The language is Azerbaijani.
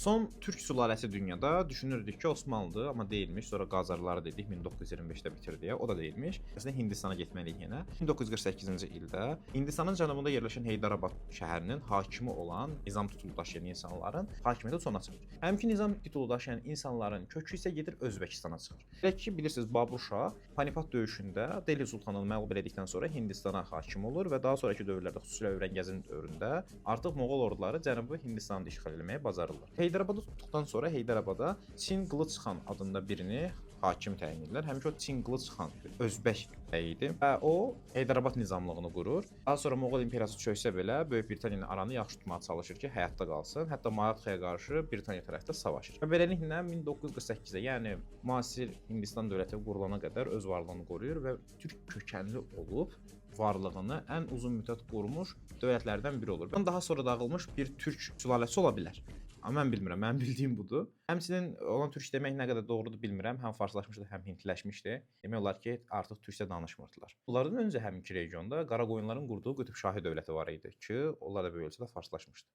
Son türk sülaləsi dünyada düşünürdük ki, Osmanlıdır, amma deyilmiş. Sonra Qacarları dedik, 1925-də bitir deyə. O da deyilmiş. Əslində Hindistana getməliyik yenə. 1948-ci ildə Hindistanın cənubunda yerləşən Heydərabad şəhərinin hakimi olan nizam titulu daşıyan insanların hakimiyyəti sona çatır. Həmçinin nizam titulu daşıyan insanların kökü isə gedir Özbəkistana çıxır. Belə ki, bilirsiniz, Babur Şah Panipat döyüşündə Delhi sultanını məğlub elədikdən sonra Hindistana hakim olur və daha sonrakı dövrlərdə, xüsusilə Ürəngəzin dövründə artıq Moğol orduları Cənubi Hindistanı işğal etməyə bacarırlar. Heydərabadı tutduqdan sonra Heydərabada Çin Qılıç xan adında birini hakim təyin edirlər. Həmişə o Çin Qılıç xan Özbək bəy idi və o Heydərabad nizamlığını qurur. Daha sonra Moğol imperiyası çöksə belə Böyük Britaniya ilə aranı yaxşı tutmağa çalışır ki, həyatda qalsın. Hətta Marathaya qarşı Britaniya tərəfdə savaşır. Və beləliklə 1948-də, yəni müasir Hindistan dövləti qurulana qədər öz varlığını qoruyur və türk kökənli olub varlığını ən uzun müddət qorumuş dövlətlərdən biri olur. Daha sonra dağılmış bir türk sülaləsi ola bilər. Amma mən bilmirəm, mənim bildiyim budur. Həmçinin olan türk demək nə qədər doğrudur bilmirəm. Həm farslaşmışdı, həm hindləşmişdi. Demək olar ki, artıq türkcə danışmırdılar. Bunlardan öncə həminki regionda Qaraqoyunların qurduğu Qütübşahi dövləti var idi ki, onlar da böyük ölçüdə farslaşmışdı.